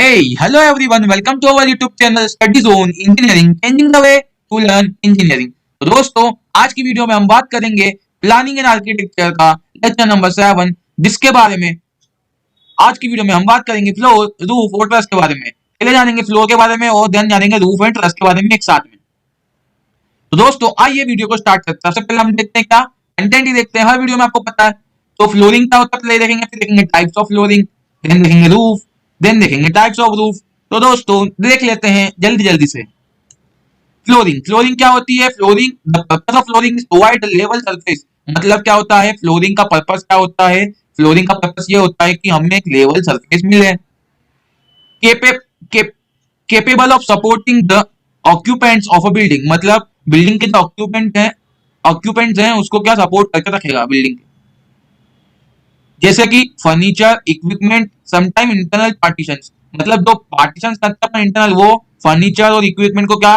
Hey, hello everyone, welcome to our YouTube channel Study Zone Engineering, changing the way to learn engineering। तो दोस्तों, आज की video में हम बात करेंगे प्लानिंग एंड आर्किटेक्चर का लेक्चर नंबर 7, जिसके बारे में आज की वीडियो में हम बात करेंगे फ्लोर, रूफ और ट्रस के बारे में। पहले जानेंगे फ्लोर के बारे में और देन जानेंगे रूफ एंड ट्रस के बारे में एक साथ में। तो दोस्तों, आइए वीडियो को स्टार्ट करते हैं। सबसे पहले हम देखते हैं क्या कंटेंट ही देखते हैं, हर वीडियो में आपको पता है। तो फ्लोरिंग क्या होता है पहले देखेंगे, फिर देखेंगे टाइप्स ऑफ फ्लोरिंग, देन देखेंगे रूफ, देन देखेंगे टाइप्स ऑफ रूफ। तो दोस्तों देख लेते हैं जल्दी जल्दी से। फ्लोरिंग, फ्लोरिंग क्या होती है? Flooring, the purpose of flooring is provide level surface. मतलब क्या होता है फ्लोरिंग का पर्पस? क्या होता है फ्लोरिंग का पर्पस? ये होता है कि हमें एक लेवल सरफेस मिले, capable of supporting the occupants of a building. मतलब बिल्डिंग के जो ऑक्यूपेंट्स हैं उसको क्या सपोर्ट करके रखेगा बिल्डिंग, जैसे कि furniture, equipment, sometime internal partitions. मतलब जो पार्टीशंस करता है इंटरनल, वो फर्नीचर और इक्विपमेंट को क्या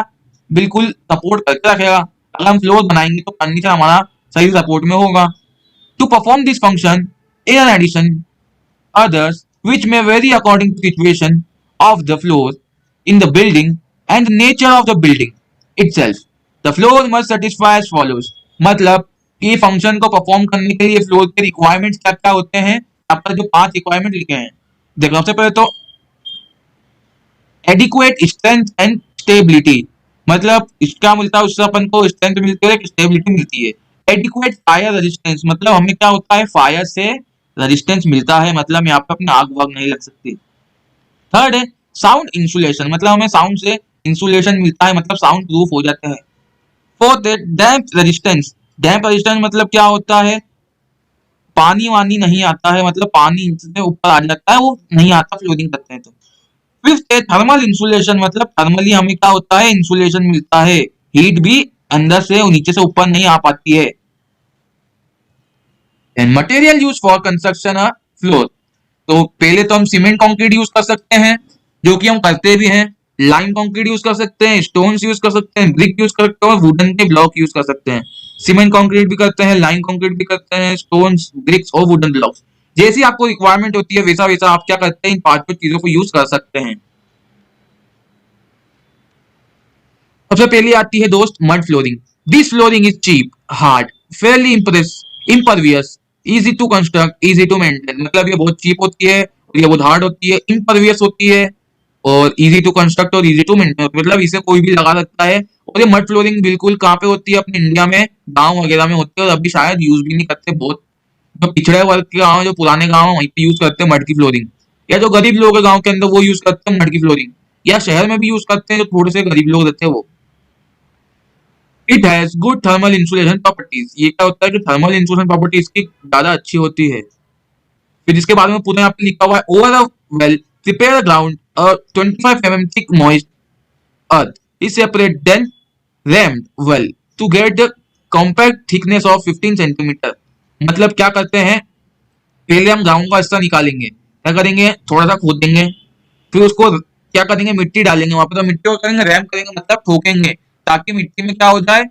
बिल्कुल सपोर्ट करके रखेगा। अगर हम फ्लोर बनाएंगे तो फर्नीचर हमारा सही सपोर्ट में होगा। To perform this function in addition others which may vary according to situation of the floor in the building and the nature of the building itself. The floor must satisfy as follows. मतलब ये function को perform करने के लिए floor के requirements क्या क्या होते हैं, यहाँ पर जो 5 रिक्वायरमेंट लिखे हैं देखो। सबसे पहले तो एडिक्वेट स्ट्रेंथ एंड स्टेबिलिटी। मतलब इसका मिलता है उससे अपन को स्ट्रेंथ मिलती है, स्टेबिलिटी मिलती है। एडिक्वेट फायर रेजिस्टेंस, मतलब हमें क्या होता है फायर से रेजिस्टेंस मिलता है, मतलब यहाँ पे अपने आग वाग नहीं लग सकती। थर्ड है साउंड इंसुलेशन, मतलब हमें साउंड से इंसुलेशन मिलता है, मतलब साउंड प्रूफ हो जाते हैं। फोर्थ है डैम्प रेजिस्टेंस। डैम्प रेजिस्टेंस मतलब क्या होता है पानी वानी नहीं आता है, मतलब पानी से ऊपर आ जाता है, वो नहीं आता फ्लोरिंग करते हैं तो। फिफ्थ है थर्मल इंसुलेशन, मतलब थर्मली हमें क्या होता है इंसुलेशन मिलता है, हीट भी अंदर से और नीचे से ऊपर नहीं आ पाती है। And material use for construction a floor. तो पहले तो हम सीमेंट कंक्रीट यूज कर सकते हैं, जो कि हम करते भी हैं। लाइम कंक्रीट यूज कर सकते हैं, स्टोन्स यूज कर सकते हैं, ब्रिक यूज कर सकते हैं और वुडन के ब्लॉक यूज कर सकते हैं। सीमेंट कंक्रीट भी करते हैं, लाइम कंक्रीट भी करते हैं, स्टोन्स, ब्रिक्स और वुडन ब्लॉक्स। जैसी आपको रिक्वायरमेंट होती है वैसा वैसा आप क्या करते हैं इन 5 चीजों को यूज कर सकते हैं। सबसे पहले आती है दोस्त mud flooring. This flooring is cheap, hard, fairly impervious, easy to construct, easy to maintain. मतलब ये बहुत चीप होती है और ये बहुत हार्ड होती है, इम्परवियस होती है और इजी टू कंस्ट्रक्ट और इजी टू मेंटेन, मतलब इसे कोई भी लगा सकता है। और ये मड फ्लोरिंग बिल्कुल कहाँ पे होती है? अपने इंडिया में गांव वगैरह में होती है, और अभी शायद यूज भी नहीं करते। बहुत जो पिछड़े वर्ग के गाँव, जो पुराने गाँव वहीं पे यूज करते हैं मड की फ्लोरिंग, या जो गरीब लोग है गाँव के अंदर वो यूज करते हैं मड की फ्लोरिंग, या शहर में भी यूज करते हैं जो थोड़े से गरीब लोग रहते हैं वो। It has good thermal insulation properties. ये क्या होता है कि थर्मल इंसुलेशन प्रॉपर्टी इसकी ज्यादा अच्छी होती है। फिर इसके बाद में पूरे यहाँ पे लिखा हुआ है over a well prepare ground 25 mm thick moist earth is separate then rammed well to get the compact thickness of 15 centimetre. मतलब क्या करते हैं पहले हम ग्राउंड का हिस्सा निकालेंगे, क्या करेंगे थोड़ा सा खोदेंगे, फिर उसको क्या करेंगे मिट्टी डालेंगे वहां पर, तो मिट्टी को करेंगे रैम करेंगे, मतलब ठोकेंगे, ताकि मिट्टी में क्या हो जाए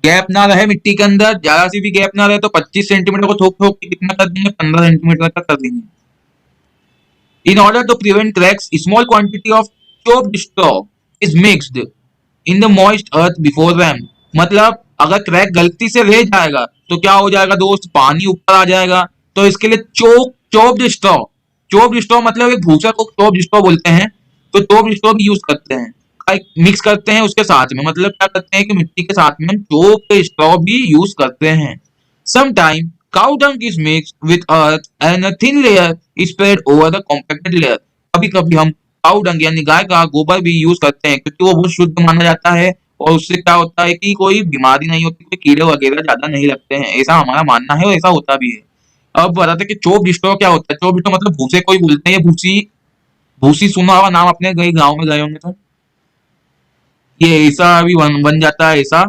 गैप ना रहे, मिट्टी के अंदर ज्यादा सी भी गैप ना रहे। तो 25 सेंटीमीटर को ठोक ठोक के कितना कर देंगे 15 सेंटीमीटर तक कर देंगे। In order to prevent cracks small quantity of chopped straw is mixed in the moist earth before ram. मतलब अगर क्रैक गलती से रह जाएगा तो क्या हो जाएगा दोस्त पानी ऊपर आ जाएगा, तो इसके लिए चॉप्ड स्ट्रॉ मतलब एक भूसा को चॉप्ड स्ट्रॉ बोलते हैं, तो चॉप्ड स्ट्रॉ भी यूज करते हैं, मिक्स करते हैं उसके साथ में। मतलब क्या करते हैं कि मिट्टी के साथ में हम चॉप्ड स्ट्रॉ भी यूज करते हैं। Sometime cow dung is mixed with earth and a thin layer is spread over the compacted layer. कभी कभी हम काउ डंग यानी गाय का गोबर भी यूज करते हैं, क्योंकि वो बहुत शुद्ध माना जाता है और उससे क्या होता है कि कोई बीमारी नहीं होती, कोई कीड़े वगैरह ज्यादा नहीं लगते हैं, ऐसा हमारा मानना है और ऐसा होता भी है। अब बताते कि चोप डिस्ट्रो क्या होता है। चोप डिस्ट्रो मतलब भूसे कोई बोलते हैं, ये भूसी भूसी सुना हुआ नाम, अपने गए गाँव में गए होंगे तो ये ऐसा भी बन जाता है। ऐसा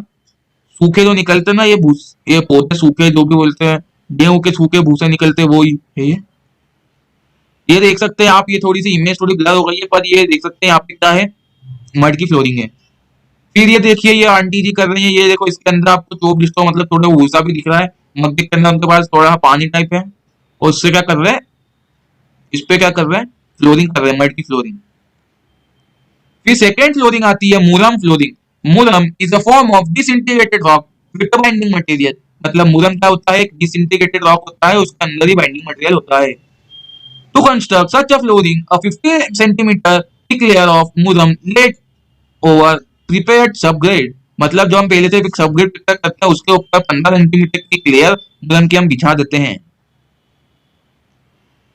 सूखे जो निकलते हैं ना ये पौधे सूखे जो भी बोलते हैं, गेहूं के सूखे भूसे निकलते वो ही है ये देख सकते हैं आप। ये थोड़ी सी इमेज थोड़ी ब्लर हो गई है, पर ये देख सकते हैं आप क्या है मड की फ्लोरिंग है। फिर ये देखिए ये आंटी जी कर रही है, ये देखो इसके अंदर आपको चोप डिस्टो मतलब थोड़ा भूसा भी दिख रहा है, मग्गे के अंदर उनके पास थोड़ा पानी टाइप है, और उससे क्या कर रहे हैं इस पे क्या कर रहे हैं फ्लोरिंग कर रहे हैं, मड की फ्लोरिंग। फिर सेकेंड फ्लोरिंग आती है moorum flooring. Moorum is a form of disintegrated rock with binding material. मतलब मूरम क्या होता है, एक डिसइंटीग्रेटेड रॉक होता है, उसके अंदर ही बाइंडिंग मटेरियल होता है। To construct such a flooring, a 50 centimetre thick layer of moorum laid over prepared subgrade. मतलब जो हम पहले से सबग्रेड प्रिपेयर करते हैं उसके ऊपर 15 सेंटीमीटर की लेयर मूरम की हम बिछा देते हैं।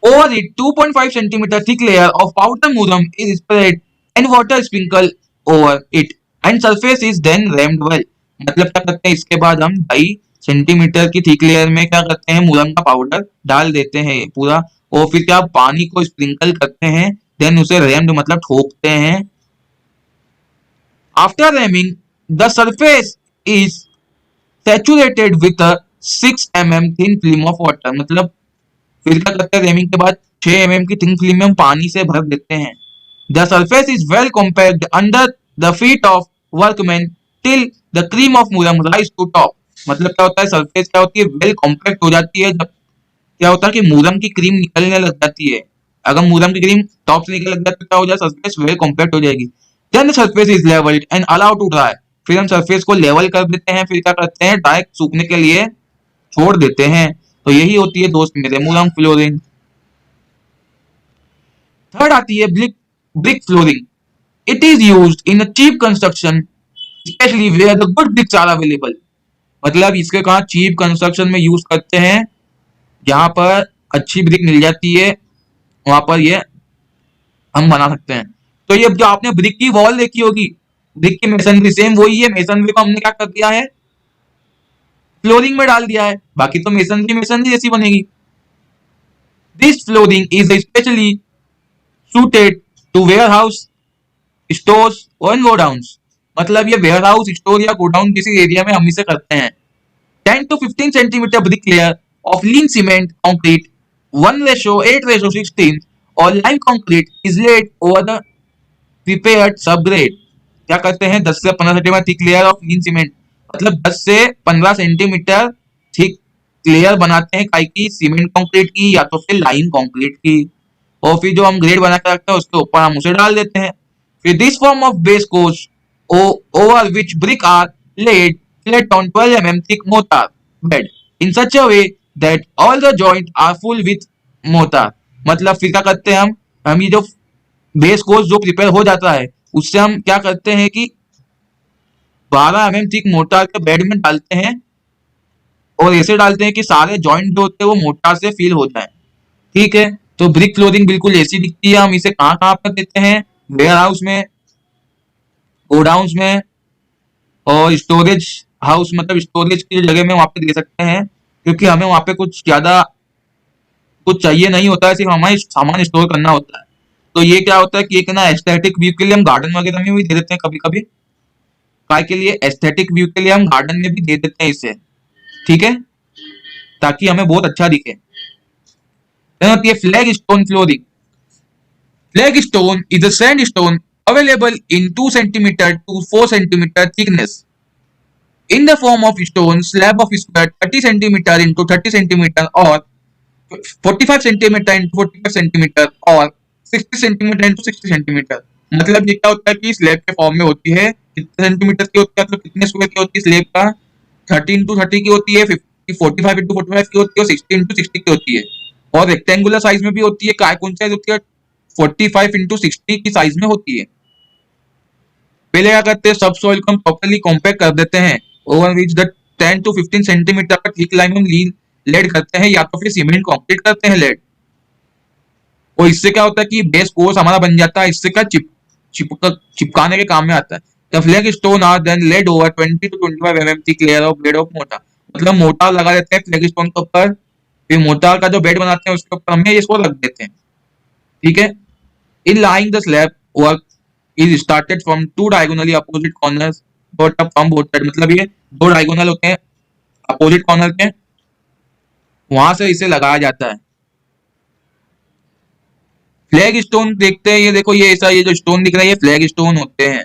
Over it, 2.5 centimeter thick layer of powder muram is spread and water sprinkle over it and surface is then rammed well। मतलब क्या करते हैं, इसके बाद हम 2.5 सेंटीमीटर की थिक लेयर में क्या करते हैं, मुरम का पाउडर डाल देते हैं पूरा, और फिर क्या पानी को स्प्रिंकल करते हैं, देन उसे रैम्ड मतलब ठोकते हैं। After rhyming the surface is saturated with a 6 mm thin film of water. मतलब फिर क्या करते हैं, रेमिंग के बाद 6 mm की थिन फिल्म में हम पानी से भर देते हैं। The surface is well compact under the feet of workman till the cream of moorum rise to top. मतलब क्या होता है, सरफेस क्या होती है, वेल कॉम्पैक्ट हो जाती है। जब क्या होता है कि मुरम की क्रीम निकलने लग जाती है, अगर मुरम की क्रीम टॉप से निकलने लग जाती है तो क्या हो जाए, सरफेस वेल कॉम्पैक्ट हो जाएगी। Then the surface is levelled and allow to dry. फिर हम सरफेस को लेवल कर देते हैं, फिर क्या करते हैं, ड्राई सूखने के लिए छोड़ देते हैं। तो यही होती है दोस्त मेरे मूरम फ्लोरिंग। थर्ड आती है brick brick flooring. It is used in a cheap construction specially where the good bricks are available. मतलब इसके कहा चीप कंस्ट्रक्शन में यूज करते हैं, जहां पर अच्छी ब्रिक मिल जाती है वहां पर ये हम बना सकते हैं। तो ये जो आपने ब्रिक की वॉल देखी होगी, ब्रिक की मेसनरी सेम वही है। मेसनरी को हमने क्या कर दिया है, फ्लोरिंग में डाल दिया है, बाकी तो मेसनरी मेसनरी जैसी बनेगी। This flooring is specially suited to warehouse, stores और गोडाउन्स। मतलब ये वेयरहाउस, स्टोर या गोडाउन किसी एरिया में हम इसे करते हैं। 10 to 15 centimetre brick layer of lean cement concrete 1:8:16 और lime concrete is laid over the prepared subgrade. क्या करते हैं, 10 से 15 centimetre thick layer of lean cement, मतलब 10 से 15 सेंटीमीटर थिक लेयर बनाते हैं काई की, सीमेंट कंक्रीट की या तो फिर लाइम कंक्रीट की, और फिर जो हम ग्रेड बना के रखते हैं उसके ऊपर हम उसे डाल देते हैं। फिर this form of base course over which brick are laid flat on 12 mm thick mortar bed in such a way that all the joint are full with mortar. मतलब फिर क्या करते हैं, हम ये जो बेस कोर्स जो प्रिपेयर हो जाता है उससे हम क्या करते हैं कि 12 mm थिक मोर्टार के बेड में डालते हैं, और ऐसे डालते हैं कि सारे जॉइंट जो होते हैं वो मोर्टार से फिल हो जाए। ठीक है, तो ब्रिक फ्लोरिंग बिल्कुल ऐसी दिखती है। हम इसे कहाँ कहाँ पर देते हैं, वेयर हाउस में, गोडाउन्स में, और स्टोरेज हाउस मतलब स्टोरेज की जगह में वहां पे दे सकते हैं, क्योंकि हमें वहां पे कुछ ज्यादा कुछ चाहिए नहीं होता है, सिर्फ हमें सामान स्टोर करना होता है। तो ये क्या होता है कि एक ना एस्थेटिक व्यू के लिए हम गार्डन वगैरह में भी दे देते हैं कभी कभी, काय के लिए, एस्थेटिक व्यू के लिए हम गार्डन में भी दे देते हैं इसे। ठीक है, ताकि हमें बहुत अच्छा दिखे। देन होती है flag stone flooring. Flagstone is a sandstone available in 2 centimeter to 4 centimeter thickness in the form of stone slab of square 30 centimeter into 30 centimeter or 45 centimeter into 45 centimeter और 60 centimeter into 60 centimeter। मतलब ये क्या होता है कि slab के form में होती है, कितने सेंटीमीटर की होती है, मतलब कितने स्क्वायर की होती है स्लैब का, 30 इंटू 30 की होती है, 45 इंटू 45 की होती है, और 60 इंटू 60 की होती है। और रेक्टेंगुलर साइज में भी होती है, काय कौन साइज होती है, 45 इंटू 60 की साइज में होती है। पहले क्या करते हैं, सब सॉइल को हम प्रॉपर्ली कॉम्पैक्ट कर देते हैं, over which the 10 to 15 centimetre का थिक लाइन हम लेड करते हैं, या तो फिर सीमेंट कंक्रीट करते हैं लेड। और इससे क्या होता है कि बेस कोर्स हमारा बन जाता है, इससे क्या चिपकाने के काम में आता है। The flag stone are then laid over 20 to 25 mm thick layer of bed of mortar. मतलब मोटा लगा देते हैं फ्लैग स्टोन के ऊपर, फिर मोटा का जो बेड बनाते हैं उसके ऊपर हम इसको रख देते हैं। ठीक है, in lying the slab work is started from two diagonally opposite corners brought up from both sides। मतलब ये दो डायगोनल होते हैं अपोजिट कॉर्नर के, वहां से इसे लगाया जाता है। फ्लैग स्टोन देखते हैं, ये देखो ये ऐसा, ये जो स्टोन दिख रहा है ये फ्लैग स्टोन होते हैं।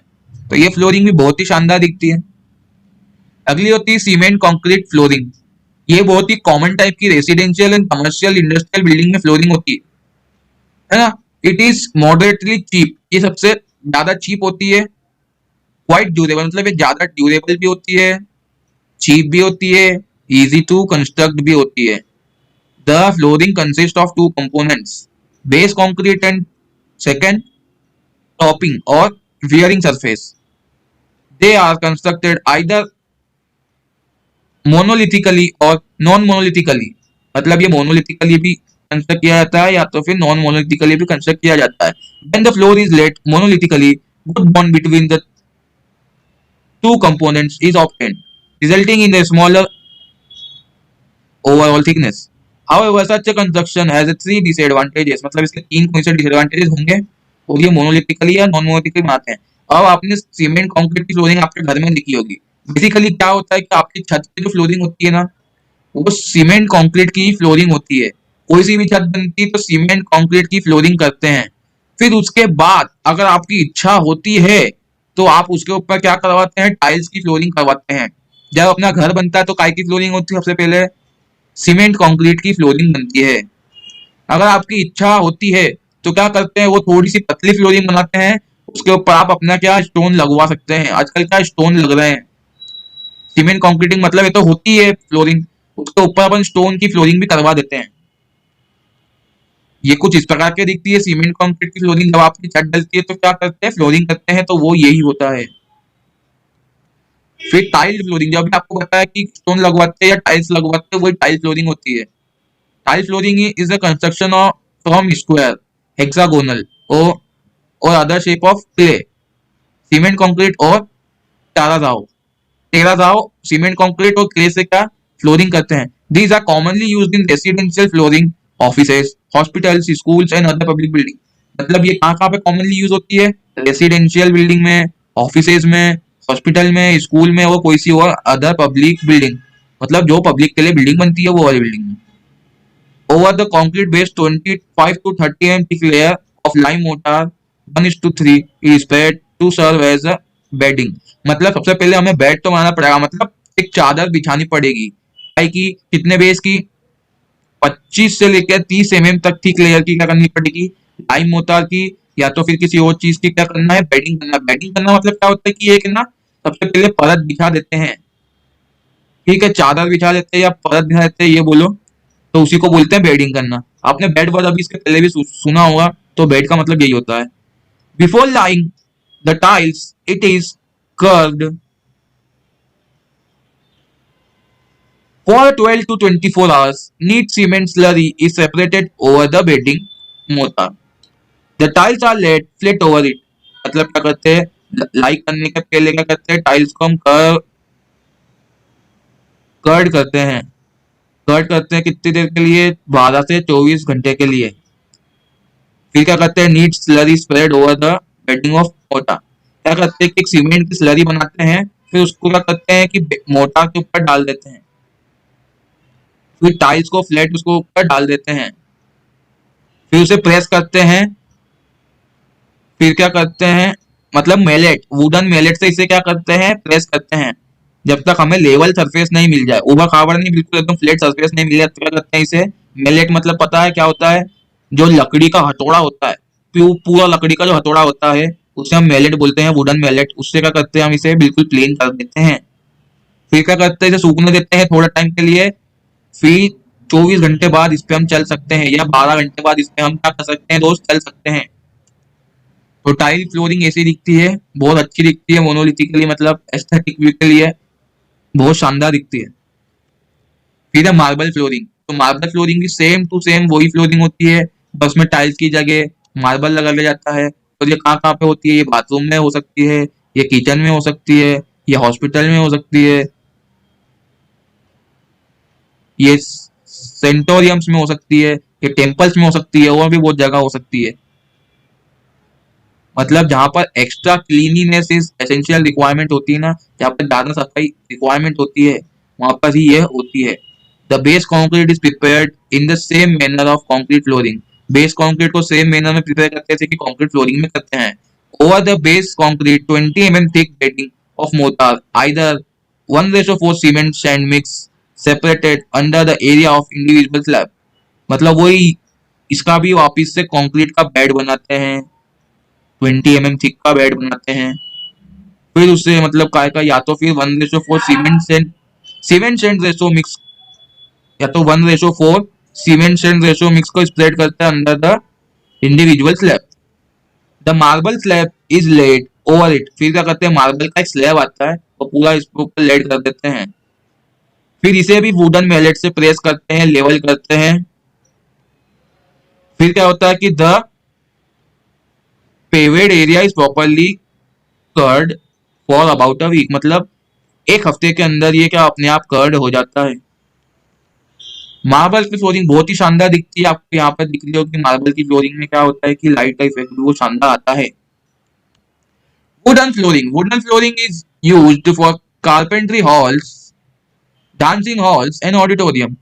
तो ये फ्लोरिंग भी बहुत ही शानदार दिखती है। अगली होती है सीमेंट कंक्रीट फ्लोरिंग। ये बहुत ही कॉमन टाइप की residential and commercial industrial building में फ्लोरिंग होती है ना। इट इज मॉडरेटली चीप, ये सबसे ज्यादा चीप होती है। क्वाइट ड्यूरेबल, मतलब ये ज्यादा ड्यूरेबल भी होती है, चीप भी होती है, इजी टू कंस्ट्रक्ट भी होती है। The flooring consist of two components, base concrete and second topping or wearing surface. They are constructed either monolithically or non मोनोलिथिकली, मतलब ये मोनोलिथिकली भी कंस्ट्रक्ट किया जाता है या तो फिर नॉन मोनोलिथिकली भी कंस्ट्रक्ट किया जाता है। When the floor is laid monolithically, good bond between the two components is obtained, resulting in a smaller overall thickness. However, such a construction has a three disadvantages, मतलब इसके तीन कौन से disadvantages होंगे और ये मोनोलिथिकली या नॉन मोनोलिथिकली बनाते हैं। अब आपने सीमेंट कंक्रीट की फ्लोरिंग आपके घर में देखी होगी। बेसिकली क्या होता है कि आपकी छत की जो फ्लोरिंग होती है ना, वो सीमेंट कंक्रीट की फ्लोरिंग होती है। कोई सी भी छत बनती है तो सीमेंट कंक्रीट की फ्लोरिंग करते हैं। फिर उसके बाद अगर आपकी इच्छा होती है तो आप उसके ऊपर क्या करवाते हैं, टाइल्स की फ्लोरिंग करवाते हैं। जब अपना घर बनता है तो काय की फ्लोरिंग होती है, सबसे पहले सीमेंट कंक्रीट की फ्लोरिंग बनती है। अगर आपकी इच्छा होती है तो क्या करते हैं, वो थोड़ी सी पतली फ्लोरिंग बनाते हैं, उसके ऊपर आप अपना क्या स्टोन लगवा सकते हैं। आजकल क्या स्टोन लग रहे हैं। सीमेंट कंक्रीटिंग मतलब ये तो होती है फ्लोरिंग, उसके ऊपर अपन स्टोन की फ्लोरिंग भी करवा देते हैं। ये कुछ इस प्रकार के दिखती है सीमेंट कंक्रीट की फ्लोरिंग। जब आपकी छत डलती है तो क्या करते हैं, फ्लोरिंग करते हैं, तो वो यही होता है। फिर टाइल फ्लोरिंग, जब भी आपको पता है कि स्टोन लगवाते हैं या टाइल्स लगवाते हैं, वही टाइल फ्लोरिंग होती है। Tile flooring is a construction of from square, hexagonal or other shape of clay, cement concrete or terrazzo. Terrazzo cement concrete or clay से क्या फ्लोरिंग करते हैं। These are commonly used in residential flooring, offices, hospitals, schools and other public building. मतलब ये कहाँ कहाँ पे commonly use होती है, रेसिडेंशियल बिल्डिंग में, ऑफिसेज में, हॉस्पिटल में, स्कूल में और कोई सी और अदर पब्लिक बिल्डिंग, मतलब जो पब्लिक के लिए बिल्डिंग बनती है वो वाली बिल्डिंग में। Over the concrete base, 25 to 30 mm thick layer of lime mortar 1:3 is spread to serve as a bedding। मतलब सबसे पहले हमें बेड तो बनाना पड़ेगा, मतलब एक चादर बिछानी पड़ेगी। की कितने बेस की, 25 से लेकर 30 mm तक थिक लेयर की क्या करनी पड़ेगी, लाइम मोर्टार की, या तो फिर किसी और चीज की क्या करना है, बेडिंग करना। बेडिंग करना मतलब क्या होता है कि एक ना सबसे पहले परत बिछा देते हैं। ठीक है, चादर बिछा देते हैं या परत बिछा देते हैं, ये बोलो, तो उसी को बोलते हैं बेडिंग करना। आपने बेड वर्ड अभी इसके पहले भी सुना होगा, तो बेड का मतलब यही होता है। Before laying the tiles it is curved for 12 to 24 hours। Neat cement slurry is separated over the bedding mortar. The tiles are laid flat over it. मतलब क्या करते हैं, लाइक करने के पहले क्या करते हैं, टाइल्स को हम कर्ड करते हैं। कर्ड करते हैं कितनी देर के लिए, 12 से 24 घंटे के लिए। फिर क्या करते हैं, neat slurry spread over the bedding of mortar. क्या करते हैं कि एक सीमेंट की स्लरी बनाते हैं, फिर उसको क्या करते हैं कि मोटा के ऊपर डाल देते हैं, फिर टाइल्स को फ्लैट उसको ऊपर डाल देते हैं, फिर उसे प्रेस करते हैं। फिर क्या करते हैं, मतलब मेलेट, वुडन मेलेट से इसे क्या करते हैं, प्रेस करते हैं, जब तक हमें लेवल सरफेस नहीं मिल जाए, ऊबड़ खाबड़ नहीं, बिल्कुल एकदम फ्लैट सरफेस नहीं मिल जाए, तो क्या करते हैं इसे मेलेट, मतलब पता है क्या होता है, जो लकड़ी का हथौड़ा होता है, पूरा लकड़ी का जो हथौड़ा होता है उसे हम मेलेट बोलते हैं, वुडन मेलेट। उससे क्या करते हैं, हम इसे बिल्कुल प्लेन कर देते हैं। फिर क्या करते हैं, इसे सूखने देते हैं थोड़ा टाइम के लिए। फिर 24 घंटे बाद इस पे हम चल सकते हैं, या 12 घंटे बाद इस पे हम क्या कर सकते हैं दोस्त, चल सकते हैं। तो टाइल फ्लोरिंग ऐसी दिखती है, बहुत अच्छी दिखती है मोनोलिथिकली, मतलब एस्थेटिक व्यू के लिए बहुत शानदार दिखती है। फिर है मार्बल फ्लोरिंग। तो मार्बल फ्लोरिंग भी सेम टू सेम वही फ्लोरिंग होती है, बस में टाइल्स की जगह मार्बल लगा लिया जाता है। और ये कहाँ कहाँ पे होती है, ये बाथरूम में हो सकती है, ये किचन में हो सकती है, ये हॉस्पिटल में हो सकती है, ये सेंटोरियम्स में हो सकती है, ये टेम्पल्स में हो सकती है, और भी बहुत जगह हो सकती है। मतलब जहां पर extra cleanliness is essential requirement होती है ना, जहाँ पर ज्यादा सफाई रिक्वायरमेंट होती है, वहां पर ही यह होती है। The base concrete is prepared in the same manner of concrete flooring. Base concrete को सेम मैनर में प्रिपेयर करते हैं जैसे कि कॉन्क्रीट फ्लोरिंग में करते हैं। Over the base concrete 20 mm thick bedding of mortar either 1:4 cement sand mix separated under the area of individual slab. मतलब वही इसका भी वापस से कंक्रीट का बेड बनाते हैं, 20 mm थिक का बेड बनाते हैं। फिर उससे मतलब काय का या तो फिर 1:4 सीमेंट सेंड रेशो मिक्स, या तो 1:4 सीमेंट सेंड रेशो मिक्स को स्प्रेड करते हैं under the individual slab. The marble slab is laid over it, फिर क्या करते हैं, मार्बल का एक स्लैब आता है और पूरा इसके ऊपर लेड कर देते हैं। फिर इसे भी वुडन मैलेट से प्रेस करते हैं, लेवल करते हैं। फिर क्या होता है कि the paved area is properly cured for about a week, मतलब एक हफ्ते के अंदर ये क्या अपने आप कर्ड हो जाता है। मार्बल की फ्लोरिंग बहुत ही शानदार दिखती है, आपको यहाँ पर दिख रही होगी। मार्बल की फ्लोरिंग में क्या होता है कि लाइट का इफेक्ट भी वो शानदार आता है। Wooden flooring is used for carpentry halls, dancing halls and auditorium.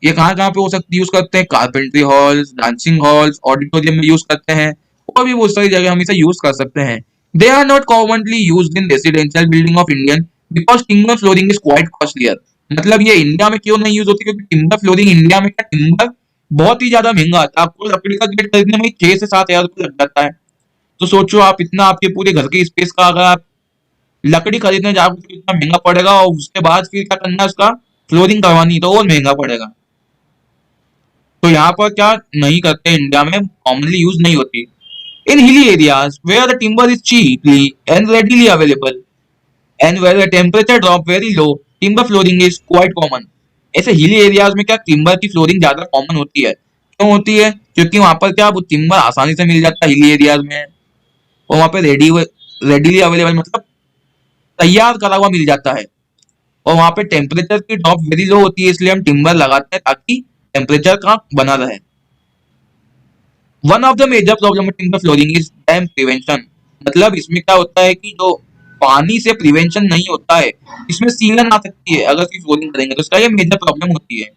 ये कहाँ कहाँ पे हो सकती यूज करते हैं, carpentry halls, dancing halls, auditorium में यूज करते हैं, और भी बहुत सारी जगह हम इसे यूज कर सकते हैं। They are not commonly used in residential building of Indian because timber flooring is quite costlier. मतलब ये इंडिया में क्यों नहीं यूज होती, क्योंकि टिम्बर फ्लोरिंग इंडिया में, क्या टिम्बर बहुत ही ज्यादा महंगा आता है। आपको लकड़ी का गेट खरीदने में 6 से 7 हज़ार रुपये लग जाता है। तो सोचो आप इतना आपके पूरे घर के स्पेस का अगर आप लकड़ी खरीदने जाओ तो कितना महंगा पड़ेगा, और उसके बाद फिर क्या करना है, उसका फ्लोरिंग करवानी है तो और महंगा पड़ेगा। तो यहाँ पर क्या नहीं करते, इंडिया में कॉमनली यूज नहीं होती। In hilly areas where the timber is cheaply and readily available and where the temperature drop very low, timber flooring is quite common. ऐसे हिली एरियाज में क्या टिम्बर की फ्लोरिंग ज्यादा कॉमन होती है। क्यों होती है, क्योंकि वहां पर क्या वो टिम्बर आसानी से मिल जाता है हिली एरियाज में, और वहां पे रेडीली अवेलेबल मतलब तैयार करा हुआ मिल जाता है। और वहां पे टेम्परेचर की ड्रॉप वेरी लो होती है, इसलिए हम टिम्बर लगाते हैं ताकि टेम्परेचर का बना रहे। One of the major problem in the flooring is damp prevention, मतलब इसमें क्या होता है कि जो पानी से प्रिवेंशन नहीं होता है, इसमें सीलन आ सकती है अगर इसकी फ्लोरिंग करेंगे तो इसका ये मेजर प्रॉब्लम होती है।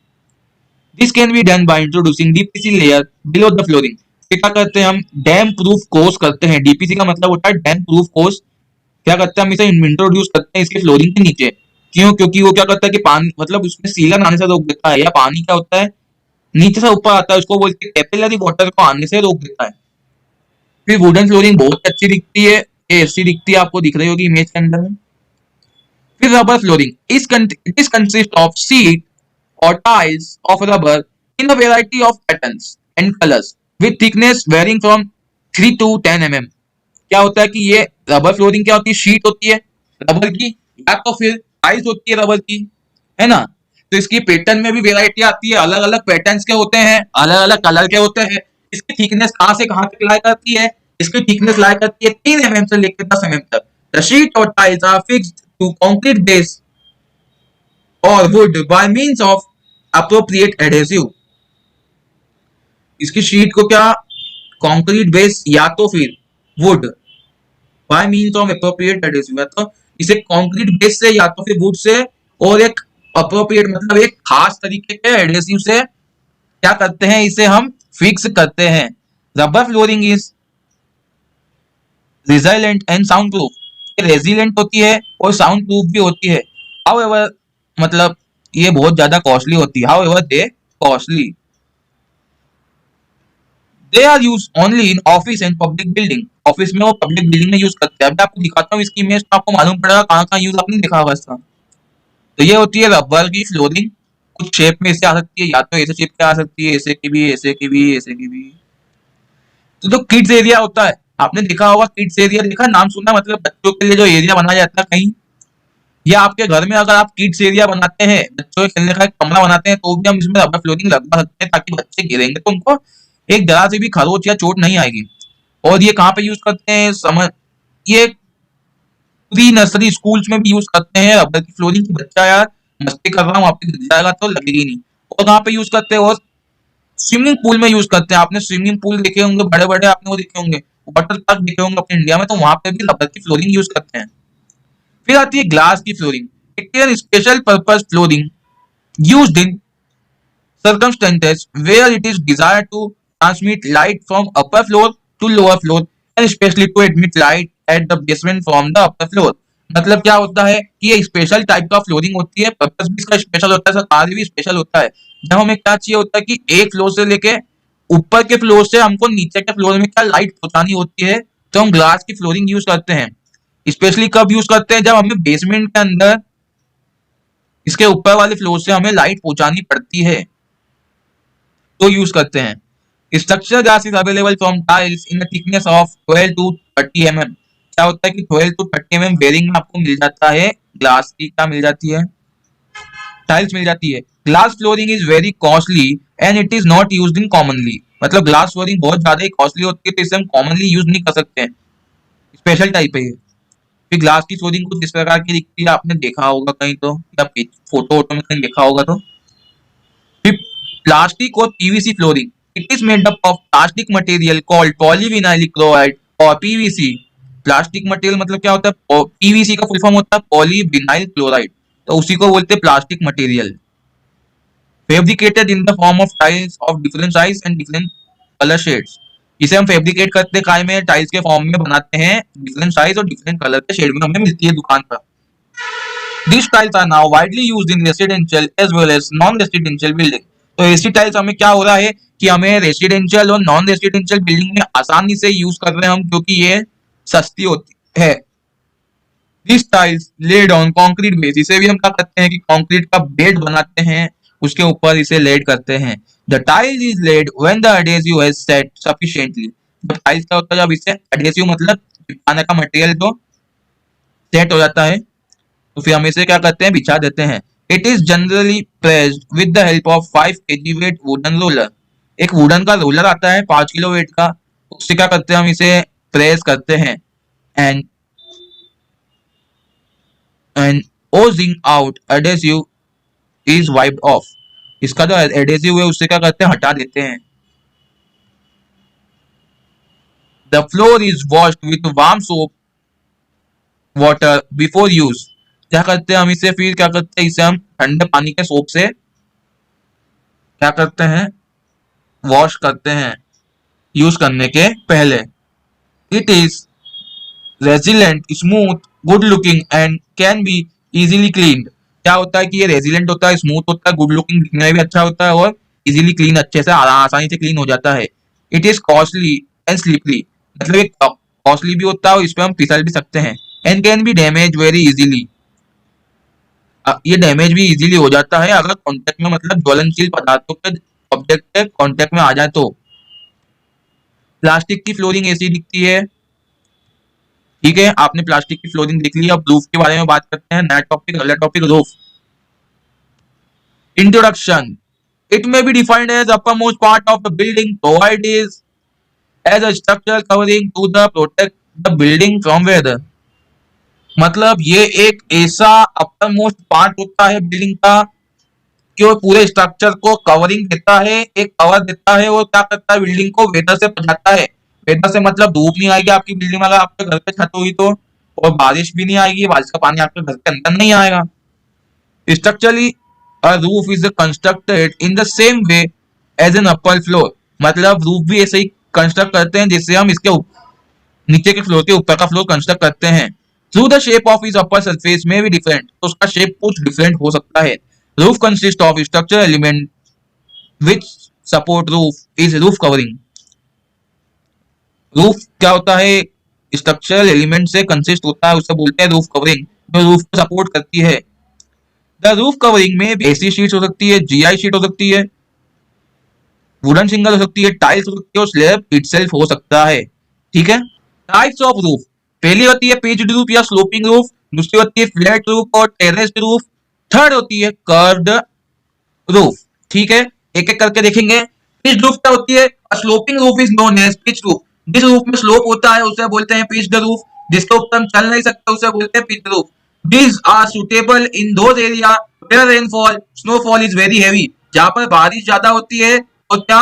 This can be done by introducing DPC layer below the flooring. क्या करते हैं हम, डैम प्रूफ कोर्स करते हैं। डीपीसी का मतलब होता है डैम प्रूफ कोर्स। क्या करते हैं हम इसे इंट्रोड्यूस करते हैं इसके फ्लोरिंग के नीचे। क्यों, क्योंकि वो क्या करता है कि पानी मतलब उसमें सीलन आने से रोक देता है, या पानी क्या होता है नीचे से ऊपर आता है, उसको बोलते हैं कैपिलरी वाटर को आने से रोक देता है। फिर वुडन फ्लोरिंग बहुत अच्छी दिखती है, ये ऐसी दिखती है, आपको दिख रही होगी इमेज के अंदर में। फिर रबर फ्लोरिंग इस consist of sheet or tiles of rubber in a variety of patterns and colors with thickness varying from 3 to 10 mm। क्या होता है कि ये रबर फ्लोरिंग क्या होती है, शीट होती है रबर की, या तो फिर टाइल्स होती है रबर की, है ना। तो इसकी पैटर्न में भी वेराइटी आती है, अलग अलग पैटर्न्स के होते हैं, अलग अलग कलर के होते हैं। इसकी थिकनेस कहाँ से कहाँ तक लाया करती है, इसकी थिकनेस लाया करती है 3 mm से लेकर 10 mm तक। The sheet or tiles are fixed to concrete base or wood by means of appropriate adhesive. इसकी शीट को क्या कंक्रीट बेस या तो फिर wood by means of appropriate adhesive, या तो इसे कंक्रीट बेस से या तो फिर वुड से, और एक अप्रोप्रिएट मतलब एक खास तरीके के एडहेसिव से क्या करते हैं, इसे हम फिक्स करते हैं। Rubber flooring is resilient and sound proof, resilient होती है और साउंड प्रूफ भी होती है। हाउएवर मतलब ये बहुत ज्यादा कॉस्टली होती है, however they costly, they are use only in office and public building. Office में वो पब्लिक बिल्डिंग में यूज करते हैं। अब मैं आपको दिखाता हूँ इसकी इमेज, तो आपको मालूम पड़ेगा कहाँ कहाँ यूज आपने देखा होगा इसका। तो ये होती है रबर की फ्लोरिंग, कुछ शेप में ऐसे आ सकती है, या तो ऐसे शेप के आ सकती है, ऐसे की भी, ऐसे की भी, ऐसे की भी। तो जो किड्स एरिया होता है, आपने देखा होगा किड्स एरिया, देखा नाम सुना, मतलब बच्चों के लिए जो एरिया बनाया जाता है कहीं, या आपके घर में अगर आप किड्स एरिया बनाते हैं, बच्चों के खेलने का एक कमरा बनाते हैं, तो भी हम इसमें रबर फ्लोरिंग लगवा सकते हैं ताकि बच्चे गिरेंगे तो उनको एक जरा से भी खरोच या चोट नहीं आएगी। और ये कहाँ पे यूज करते हैं, समझ, ये प्री नर्सरी स्कूल्स में भी यूज करते हैं रबर की फ्लोरिंग की। बच्चा यार मस्ती कर रहा हूँ, आप गिर जाएगा तो लगेगी नहीं। और कहाँ पे यूज करते हैं, और स्विमिंग पूल में यूज करते हैं। आपने स्विमिंग पूल देखे होंगे बड़े बड़े, आपने वो देखे होंगे, वाटर पार्क देखे होंगे अपने इंडिया में, तो वहां पे भी रबर की फ्लोरिंग यूज करते हैं। फिर आती है ग्लास की flooring. It is special purpose flooring used in circumstances where it is desired to transmit light from upper floor to lower floor and especially to admit light at the basement from the upper floor। मतलब क्या होता है कि ये special type का flooring होती है, purpose भी इसका स्पेशल होता है, इसका कार्य भी स्पेशल होता है। जब हमें क्या चाहिए होता है कि एक फ्लोर से लेके ऊपर के फ्लोर से हमको नीचे के फ्लोर में क्या लाइट पहुंचानी होती है, तो हम ग्लास की फ्लोरिंग यूज करते हैं। स्पेशली कब यूज करते हैं, जब हमें बेसमेंट के अंदर इसके ऊपर वाले फ्लोर से हमें लाइट पहुंचानी पड़ती है, तो यूज करते हैं। Structure glass is available from tiles in thickness of 12 to 30 mm। क्या होता है कि 12 to 30 mm बेरिंग में आपको मिल जाता है, ग्लास की क्या मिल जाती है, टाइल्स मिल जाती है। Glass flooring is very costly and it is not used in commonly. मतलब ग्लास फ्लोरिंग बहुत ज्यादा कॉस्टली होती है, तो इसे हम कॉमनली यूज नहीं कर सकते हैं, स्पेशल टाइप है ये। फिर ग्लास की फ्लोरिंग कुछ इस प्रकार की दिखती है, आपने देखा होगा कहीं तो, या फोटो वोटो में कहीं देखा होगा तो। फिर प्लास्टिक और PVC flooring, it is made up of plastic material called polyvinyl chloride और पीवीसी। प्लास्टिक मटेरियल मतलब क्या होता है, पीवीसी का फुल फॉर्म होता है पॉलीविनाइल क्लोराइड, तो उसी को बोलते हैं plastic material. Fabricated in the form of tiles of different size and different colour shades. इसे हम फैब्रिकेट करते हैं काय में, टाइल्स के फॉर्म में बनाते हैं, डिफरेंट साइज और डिफरेंट कलर के शेड में हमें मिलती है दुकान पर। These tiles are now widely used in residential as well as non-residential building। तो ऐसी टाइल्स हमें क्या हो रहा है कि हमें रेसिडेंशियल और नॉन रेसिडेंशियल बिल्डिंग में आसानी से यूज कर रहे हैं हम, क्योंकि ये सस्ती होती है। These tiles laid on concrete base, इसे भी हम क्या करते हैं कि कंक्रीट का बेड बनाते हैं, उसके ऊपर इसे लेड करते हैं। The tile is laid when the adhesive has set sufficiently। जब टाइल्स क्या होता है, जब इसे एडहेसिव मतलब चिपकाने का मटेरियल तो सेट हो जाता है, तो फिर हम इसे क्या करते हैं, बिछा देते हैं। It is generally pressed with the help of 5 kg weight wooden roller. एक वुडन का रोलर आता है 5 किलो वेट का, उससे क्या करते हैं, हम इसे प्रेस करते हैं। And and Ojing out adhesive is wiped off. इसका जो एडहेसिव है उससे क्या करते हैं, हटा देते हैं। The floor is washed with warm soap water before use. क्या करते हैं हम इसे, फिर क्या करते हैं, इसे हम ठंडे पानी के सोप से क्या करते हैं, वॉश करते हैं यूज करने के पहले। It is resilient, smooth, good looking and can be easily cleaned. क्या होता है कि ये रेजिलेंट होता है, स्मूथ होता है, गुड लुकिंग, दिखने में भी अच्छा होता है और इजीली क्लीन, अच्छे से आसानी से क्लीन हो जाता है। It is costly and slippery, मतलब ये कॉस्टली भी होता है और इस पे हम फिसल भी सकते हैं। And can be damage very easily, ये डैमेज भी इजीली हो जाता है अगर कांटेक्ट में, मतलब ज्वलनशील पदार्थों के ऑब्जेक्ट के कांटेक्ट में आ जाए तो। प्लास्टिक की फ्लोरिंग ऐसी दिखती है, ठीक है, आपने प्लास्टिक की फ्लोरिंग देख ली। अब रूफ के बारे में बात करते हैं, नया टॉपिक, अगला topic roof. Introduction, it may be defined as upper most part of the building provide is as a structural covering to the protect the building from weather. मतलब ये एक ऐसा अपर मोस्ट पार्ट होता है बिल्डिंग का, कि वो पूरे स्ट्रक्चर को कवरिंग देता है, एक कवर देता है, और क्या करता है, बिल्डिंग को वेदर से बचाता है। वेदर से मतलब धूप नहीं आएगी आपकी बिल्डिंग में, अगर आपके घर पे छत हुई तो, और बारिश भी नहीं आएगी, बारिश का पानी आपके घर के अंदर नहीं आएगा। Structurally a roof is constructed in the same way as an upper floor. मतलब रूफ भी ऐसे ही कंस्ट्रक्ट करते हैं जैसे हम इसके नीचे के फ्लोर के ऊपर का फ्लोर कंस्ट्रक्ट करते हैं। Through the shape of is upper surface में भी डिफरेंट, तो उसका शेप कुछ डिफरेंट हो सकता है। Roof consist of structural element which support roof is roof covering. Roof क्या होता है, स्ट्रक्चरल एलिमेंट से कंसिस्ट होता है, उससे बोलते हैं रूफ कवरिंग, जो रूफ को सपोर्ट करती है। द रूफ कवरिंग में एसी शीट हो सकती है, जीआई शीट हो सकती है, वुडन सिंगल हो सकती है, टाइल्स हो सकती है, और स्लैब इटसेल्फ हो सकता है, ठीक है। टाइप्स ऑफ रूफ, पहली होती है पिच्ड रूफ या स्लोपिंग रूफ, दूसरी होती है फ्लैट रूफ और टेरेस्ड रूफ, थर्ड होती है कर्व्ड रूफ, ठीक है, एक एक करके देखेंगे। पिच्ड रूफ क्या होती है, sloping roof is known as pitched roof. जिस रूफ में स्लोप होता है उसे बोलते हैं पिच्ड रूफ, जिसके ऊपर हम चल नहीं सकते उसे बोलते हैं pitched roof. These are suitable in those area where rainfall, snowfall is very heavy। जहाँ पर बारिश ज्यादा होती है और क्या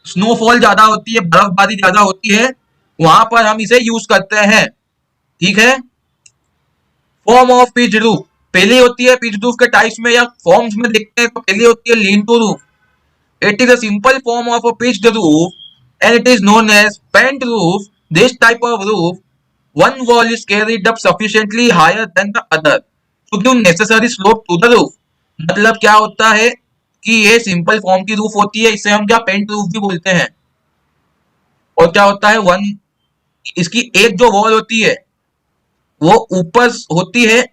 स्नोफॉल ज्यादा होती है, बर्फबारी ज्यादा होती है, वहां पर हम इसे यूज करते हैं, ठीक है। फॉर्म ऑफ पिच रूफ, पहली होती है पिच रूफ के टाइप्स में या फॉर्म्स में देखते हैं तो पहली होती है lean to roof. It is a simple form of a pitched roof and it is known as pent roof. This type of roof one wall is carried up sufficiently higher than the other to give necessary slope to the roof। मतलब क्या होता है कि ये simple form की roof होती है, इसे हम क्या पेंट रूफ भी बोलते हैं। और क्या होता है, वन इसकी एक जो वॉल होती है वो ऊपर होती है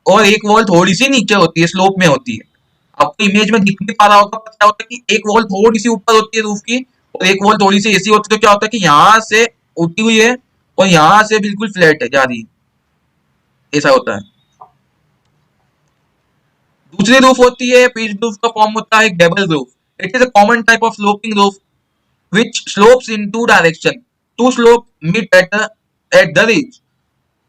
और एक वॉल थोड़ी सी नीचे होती है, स्लोप में होती है। आपको इमेज में दिख नहीं पा रहा होगा, क्या होता है कि एक वॉल थोड़ी सी ऊपर होती है रूफ की और एक वॉल थोड़ी सी ऐसी होती है, तो क्या होता है कि यहाँ से उठी हुई है और यहाँ से बिल्कुल फ्लैट है जा रही है, ऐसा होता है। दूसरी रूफ होती है पिच रूफ, का फॉर्म होता है Gable roof. It is a common type of sloping roof which slopes in two direction, two slope meet at the ridge।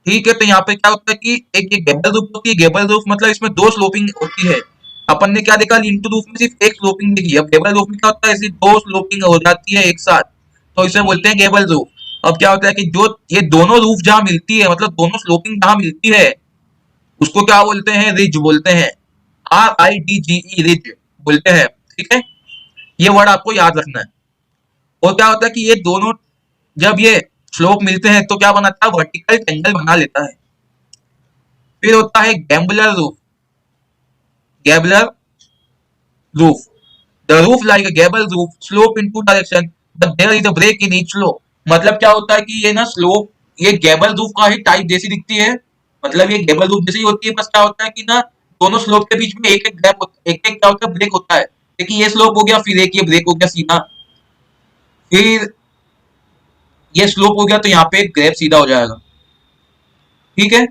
ठीक है, तो यहाँ पे क्या होता है कि एक ये गेबल रूफ होती है। गेबल रूफ मतलब इसमें दो स्लोपिंग होती है। अपन ने क्या देखा, लिंटू रूफ में सिर्फ एक स्लोपिंग देखी। अब गेबल रूफ में क्या होता है, ऐसी दो स्लोपिंग हो जाती है एक साथ, तो इसे बोलते हैं गेबल रूफ। अब क्या होता है कि जो ये दोनों रूफ जहां मिलती है, मतलब दोनों स्लोपिंग जहां मिलती है, उसको क्या बोलते हैं, रिज बोलते हैं। RIDGE, रिज बोलते हैं। ठीक है, ये वर्ड आपको याद रखना है। और क्या होता है कि ये दोनों जब ये स्लोप मिलते हैं तो क्या बनाता है, वर्टिकल एंगल बना लेता है। फिर होता है gambrel roof. Gambrel roof, the roof like a gable roof slope in two direction but there is a break in each slope. मतलब क्या होता है कि ये ना स्लोप, ये गैबल रूफ का ही टाइप जैसी दिखती है, मतलब ये गैबल रूफ जैसी होती है। बस क्या होता है कि ना दोनों स्लोप के बीच में एक एक गैप, एक एक क्या होता है, ब्रेक होता है। देखिए ये स्लोप हो गया, फिर एक ये ब्रेक हो गया सीधा, फिर ये स्लोप हो गया, तो यहाँ पे एक गैप सीधा हो जाएगा। ठीक है।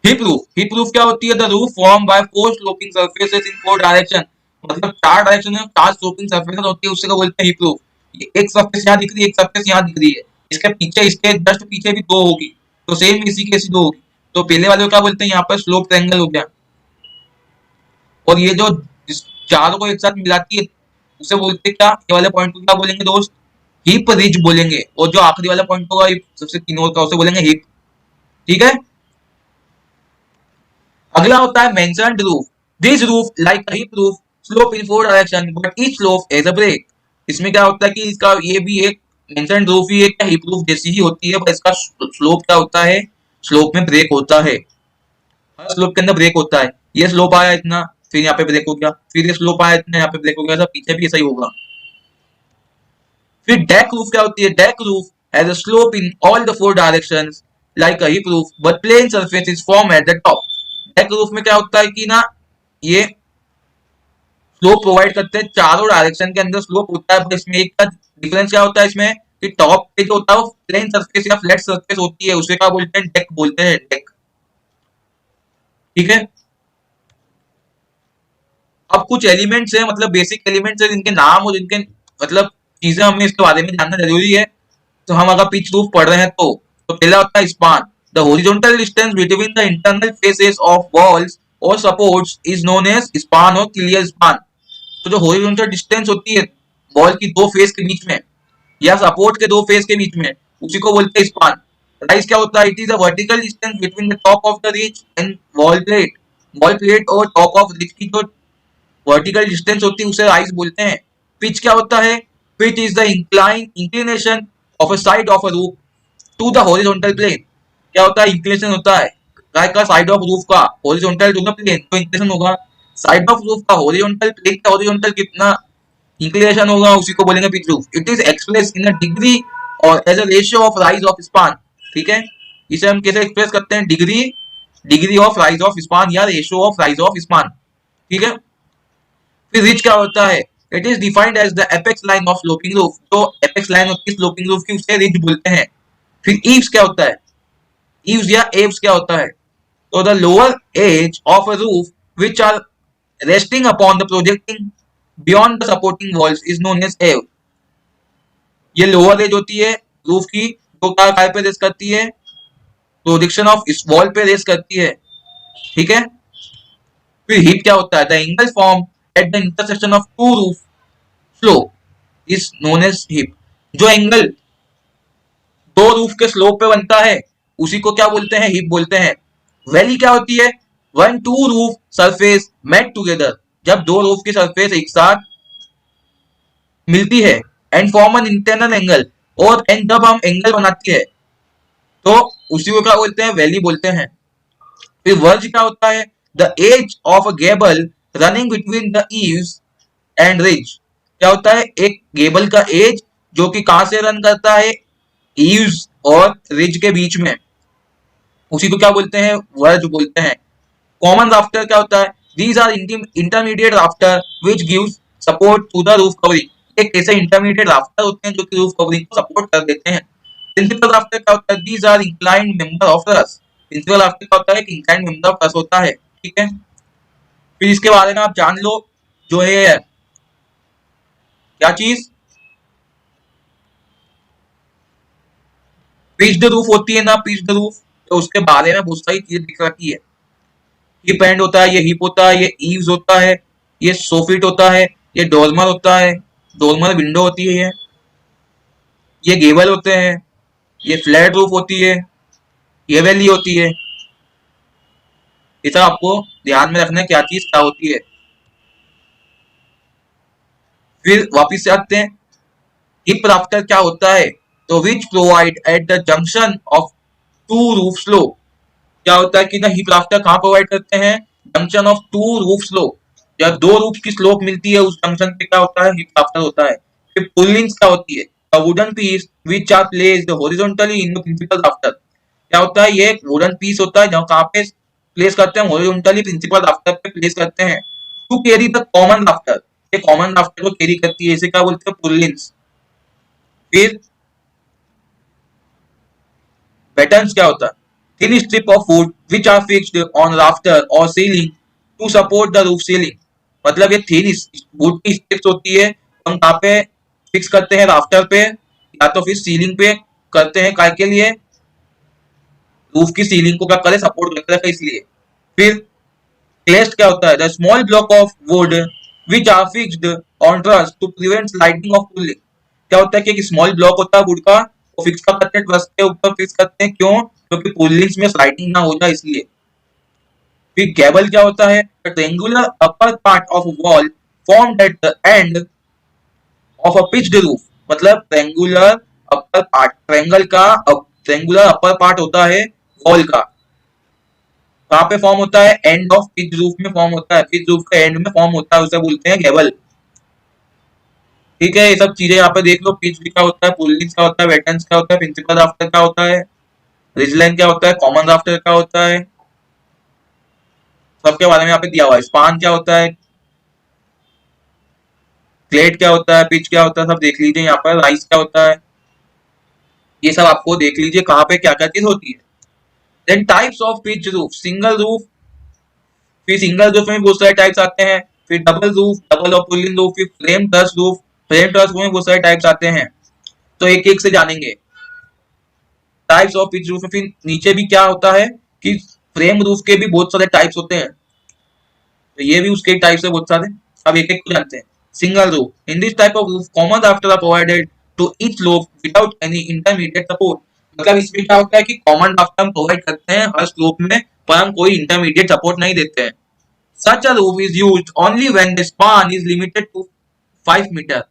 हिप रूफ, हिप रूफ क्या होती है, the roof form by four sloping surfaces in four direction. मतलब चार डायरेक्शन में चार स्लोपिंग सरफेस होती है, उससे क्या बोलते हैं, हिप रूफ। एक सरफेस यहाँ दिख रही है, एक सरफेस यहाँ दिख रही है, इसके पीछे, इसके जस्ट पीछे भी दो होगी, तो सेम इसी के ऐसी दो होगी। तो पहले वाले को क्या बोलते हैं, यहाँ पर स्लोप ट्रायंगल हो गया। और ये जो चारों को एक साथ मिलाती है उसे बोलते हैं क्या, ये वाले पॉइंट को क्या बोलेंगे दोस्त, हिप रिज बोलेंगे। और जो आखिरी वाला पॉइंट होगा सबसे तीनों का, उसे बोलेंगे हिप। ठीक है। अगला होता है mansard roof. This roof like hip roof slope in four direction but each slope as a break. इसमें क्या होता है कि इसका ये भी एक मेंशन्ड रूफ ही एक हिप रूफ जैसी ही होती है, पर इसका स्लोप क्या होता है, स्लोप में ब्रेक होता है। हर स्लोप के अंदर ब्रेक होता है। ये स्लोप आया इतना, फिर यहाँ पे ब्रेक हो गया, फिर ये स्लोप आया इतना, यहाँ पे ब्रेक हो गया, सब पीछे भी ऐसा ही होगा। फिर डेक रूफ क्या होती है, deck roof has a slope in all the four directions like a hip roof but plain surface is form at the top. Deck roof में क्या होता है कि ना ये स्लोप प्रोवाइड करते हैं, चारों डायरेक्शन के अंदर स्लोप होता है, पर इसमें एक का डिफरेंस क्या होता है इसमें, कि टॉप पे जो होता है वो प्लेन सरफेस या फ्लैट सरफेस होती है, उसे क्या बोलते हैं, डेक बोलते हैं, डेक। ठीक है। अब कुछ एलिमेंट्स है, मतलब बेसिक एलिमेंट्स है, जिनके नाम और जिनके मतलब चीजें हमें इसके बारे में जानना जरूरी है। तो हम अगर पिच रूफ पढ़ रहे हैं तो पहला होता है span. The horizontal distance between the internal faces of walls or supports is known as span or clear span. तो जो हॉरिजॉन्टल डिस्टेंस होती है वॉल की दो फेस के बीच में या सपोर्ट के दो फेस के बीच में, उसी को बोलते हैं स्पान। राइज क्या होता है, it is a vertical distance between the top of the ridge and wall plate. Wall plate और टॉप ऑफ रिज की जो वर्टिकल डिस्टेंस होती है उसे राइज बोलते हैं। पिच क्या होता है, pitch is the inclination of a side of a roof to the horizontal plane. क्या होता है, इंक्लिनेशन होता है काय का, साइड ऑफ रूफ का हॉरिजॉन्टल टू द प्लेन, तो इंक्लिनेशन होगा। साइड ऑफ रूफ का हॉरिजॉन्टल, प्लेन का हॉरिजॉन्टल कितना इंक्लिनेशन होगा, उसी को बोलेंगे pitch roof. It is express in a degree or as a ratio of rise of span. ठीक है, इसे हम कैसे एक्सप्रेस करते हैं, degree, degree of rise of span या ratio of rise of span. ठीक है। फिर रिज क्या होता है, it is defined as the apex line of sloping roof. जो एपेक्स लाइन होती है स्लोपिंग रूफ की उसे रिज बोलते हैं। फिर ईव्स क्या होता है, ईव्स या एव्स क्या होता है, तो the lower edge of a roof which are resting upon the projecting beyond the supporting walls is known as eave. ये लोअर एज होती है रूफ की, जो काय पे रेस्ट करती है, प्रोजेक्शन ऑफ इस वॉल पे रेस्ट करती है। ठीक है। फिर हिप क्या होता है, the angle form at the intersection of two roof slope is known as hip. जो एंगल दो रूफ के स्लोप पे बनता है उसी को क्या बोलते हैं, हिप बोलते हैं। वैली क्या होती है, when two roof surface met together. जब दो रूफ की सरफेस एक साथ मिलती है and form an internal angle, और एंड जब हम एंगल बनाती है तो उसी को क्या बोलते हैं, वैली बोलते हैं। फिर वर्ज क्या होता है, the edge of a gable running between the eaves and ridge. क्या होता है, एक गेबल का एज जो कि कहां से रन करता है, ईव्स और रिज के बीच में, उसी को क्या बोलते हैं, वर्ज बोलते हैं। कॉमन राफ्टर क्या होता है, these are intermediate rafter which gives support to the roof covering. एक ऐसे इंटरमीडिएट राफ्टर होते हैं जो कि रूफ कवरिंग को सपोर्ट कर देते हैं। प्रिंसिपल राफ्टर क्या होता है, these are inclined member of truss. Principal rafter क्या होता है, एक इंक्लाइंड मेंबर ऑफ ट्रस होता है। ठीक है, फिर इसके बारे में आप जान लो, जो है क्या चीज, पिच्ड रूफ होती है ना, पिच्ड रूफ, तो उसके बारे में बहुत सारी चीजें दिख रखी है। हिप एंड होता है, ये हिप होता है, ये ईव्स होता है, ये सोफिट होता है, ये डोरमर होता है, डोरमर विंडो होती है, ये गेबल होते हैं, ये फ्लैट रूफ होती है, ये वैली होती है। ये सब आपको ध्यान में रखना है क्या चीज क्या होती है। फिर वापिस से आते हैं, हिप राफ्टर क्या होता है, तो which provide at the junction of two roof slope. क्या होता है कि ना, हिप राफ्टर कहाँ प्रोवाइड करते हैं, junction of two roof slope, या दो रूफ की स्लोप मिलती है उस जंक्शन पे क्या होता है, हिप राफ्टर होता है। फिर पुलिंग्स क्या होती है, a wooden piece which are placed horizontally in the principal rafter. क्या होता है, ये एक वुडन पीस होता है जहाँ कहाँ पे प्लेस करते हैं, हॉरिजॉन्टली प्रिंसिपल राफ्टर पे प्लेस करते हैं, to carry the common rafter. ये कॉमन राफ्टर को कैरी करती है, इसे क्या बोलते हैं, पुलिंग्स। फिर बैटन्स क्या होता है, thin strip of wood which are fixed on rafter or ceiling to support the roof ceiling। मतलब ये थिन वुड की स्ट्रिप्स होती है, हम कहाँ पे फिक्स करते हैं, राफ्टर पे या तो फिर सीलिंग पे करते हैं, काय के लिए, रूफ की सीलिंग को क्या करे, सपोर्ट करके रखे इसलिए। फिर क्लेस्ट क्या होता है, the small block of wood which are fixed on truss to prevent sliding of purlin. क्या होता है कि एक स्मॉल ब्लॉक होता है वुड का, वो फिक्स करते हैं, ट्रस के ऊपर फिक्स करते हैं, क्यों, क्योंकि पुलिंग्स में स्लाइडिंग ना हो जाए इसलिए। फिर गैबल क्या होता है, triangular upper part of wall formed at the end of a pitched roof. मतलब triangular upper part, triangular upper part होता है वॉल का, कहाँ पे फॉर्म होता है, एंड ऑफ पिच रूफ में फॉर्म होता है, पिच रूफ का एंड में फॉर्म होता है, उसे बोलते हैं गैबल। ठीक है, ये सब चीजें यहाँ पे देख लो, पिच क्या होता है, पुलिंग्स क्या होता है, वेटन्स क्या होता है, प्रिंसिपल राफ्टर क्या होता है, रिजलाइन क्या होता है, कॉमन राफ्टर क्या होता है, सबके बारे में यहाँ पे दिया हुआ है। स्पान क्या होता है, प्लेट क्या होता है, पिच क्या होता है, सब देख लीजिए यहाँ पर, राइस क्या होता है, ये सब आपको देख लीजिए कहाँ पे क्या क्या चीज होती है। Then types of pitch roof, single roof, फिर सिंगल रूफ में बहुत सारे टाइप्स आते हैं, फिर डबल रूफ, डबल और पुलिंग रूफ, फिर frame truss roof, frame truss में बहुत सारे टाइप्स आते हैं, तो एक एक से जानेंगे टाइप्स ऑफ पिच रूफ में। फिर नीचे भी क्या होता है कि फ्रेम रूफ के भी बहुत सारे टाइप्स होते हैं, तो ये भी उसके टाइप्स है बहुत सारे, अब एक एक को जानते हैं। Single roof, in this type of roof common rafter are provided to each slope without any intermediate support. मतलब इसमें क्या होता है कि कॉमन राफ्टर हम प्रोवाइड करते हैं हर स्लोप में, पर हम कोई इंटरमीडिएट सपोर्ट नहीं देते हैं। Such a roof is used only when the span is limited to 5 metre.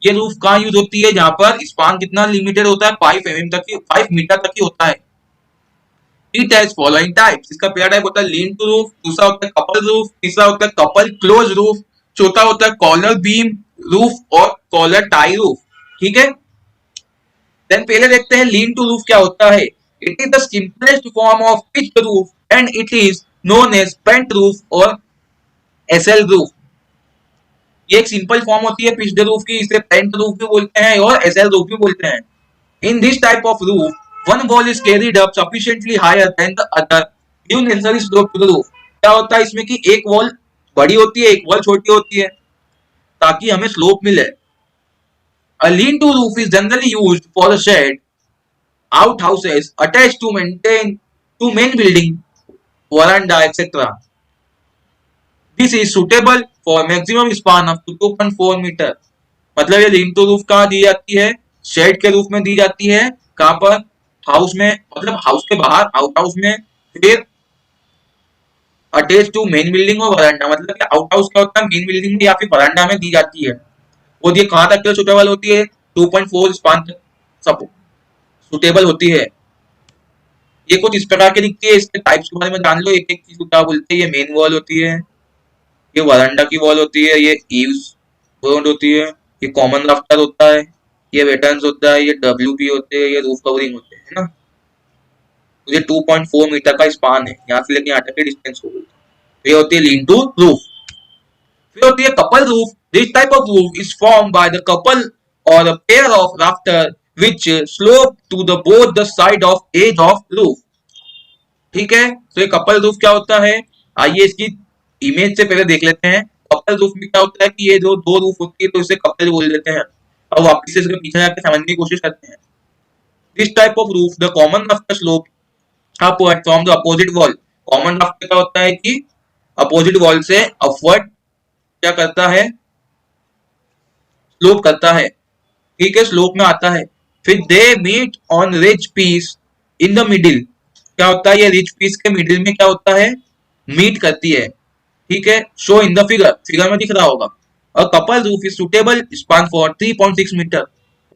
ये रूफ कहाँ यूज होती है, जहां पर स्पान कितना लिमिटेड होता है, 5 तक की, 5 मीटर तक ही होता है। इट हैज फॉलोइंग टाइप्स, इसका पहला टाइप होता है लीन टू रूफ, दूसरा होता है कपल रूफ, तीसरा होता है कपल क्लोज रूफ, चौथा होता है कॉलर बीम रूफ और कॉलर टाई रूफ। ठीक है, देन पहले देखते हैं लीन टू रूफ क्या होता है। It is the simplest form of pitched roof and it is known as pent roof और एसएल रूफ। ये एक सिंपल फॉर्म होती है पिच्ड रूफ की, इसे पेंट रूफ भी बोलते हैं और एसएल रूफ भी बोलते हैं। In this type of roof, one wall is carried up sufficiently higher than the other, give necessary slope to the roof। क्या होता है इसमें कि एक वॉल बड़ी होती है, एक वॉल छोटी होती है, ताकि हमें स्लोप मिले। A lean-to roof is generally used for the shed, outhouses attached to maintain to main building, veranda, etc. This is suitable for maximum span up to 2.4 metre. मतलब ये लीन टू रूफ कहाँ दी जाती है, शेड के roof में दी जाती है, कहाँ पर, हाउस में, मतलब हाउस के बाहर, आउट हाउस में, फिर अटैच टू मेन बिल्डिंग और वरांडा। मतलब कि आउट हाउस क्या होता है, मेन बिल्डिंग में या फिर वरांडा में दी जाती है। और ये कहाँ तक सुटेबल होती है, 2.4 स्पान तक सब सुटेबल होती है। ये कुछ इस प्रकार की दिखती है, इसके टाइप्स के बारे में जान लो, एक एक चीज को क्या बोलते हैं। ये मेन वॉल होती है, ये वरांडा की वॉल होती है, ये ईव्स फ्रंट होती है, ये कॉमन राफ्टर होता है, ये वेटर्न्स होता है, ये डब्ल्यूपी होते हैं, ये रूफ कवरिंग होते हैं, है ना। तो ये 2.4 मीटर का स्पान है, यहाँ से लेके यहाँ तक के डिस्टेंस को बोलते हैं। ये होती है लीन टू रूफ। फिर होती है couple roof. This type of roof is form by the couple or a pair of rafter which slope to the both the side of edge of roof। ठीक है, तो ये कपल रूफ क्या होता है, आइए इसकी इमेज से पहले देख लेते हैं। कपल रूफ में क्या होता है कि ये जो दो रूफ होती है तो इसे कपल बोल देते हैं। अब वापस से इसके पीछे जाकर समझने की कोशिश करते हैं। This type of roof the common rafter slope upward from the opposite wall. Common rafter क्या होता है कि अपोजिट वॉल से अपवर्ड क्या करता है, स्लोप करता है। ठीक है, स्लोप में आता है। फिर they meet on ridge piece in the middle. क्या होता है, ये रिच पीस के मिडिल में क्या होता है, मीट करती है। ठीक है, show in the figure, figure में दिख रहा होगा। A couple roof is suitable span for 3.6 metre.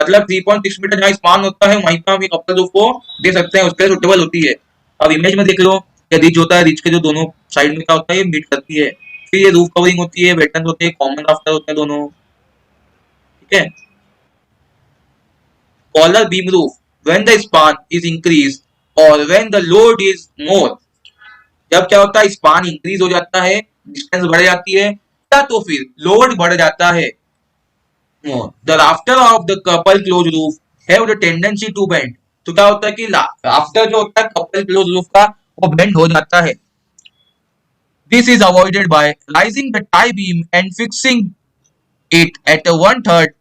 मतलब 3.6 मीटर जहाँ स्पान होता है वहीं पर हम कपल रूफ को दे सकते हैं, उसके सुटेबल होती है। अब इमेज में देख लो, क्या रिच होता है, रिच के जो दोनों साइड में क्या होता है, ये मीट करती है। फिर ये रूफ कवरिंग होती है, वेटर्न होते हैं, कॉमन राफ्टर होते हैं दोनों। ठीक है, collar beam roof when the span is increased or when the load is more। जब क्या होता है, स्पान इंक्रीज हो जाता है, डिस्टेंस बढ़ जाती है, या तो फिर लोड बढ़ जाता है। The rafter of the couple close roof have the tendency to bend. तो क्या होता है कि राफ्टर जो होता है कपल क्लोज रूफ का, वो बेंड हो जाता है। This is avoided by rising the tie beam and fixing it at 1/3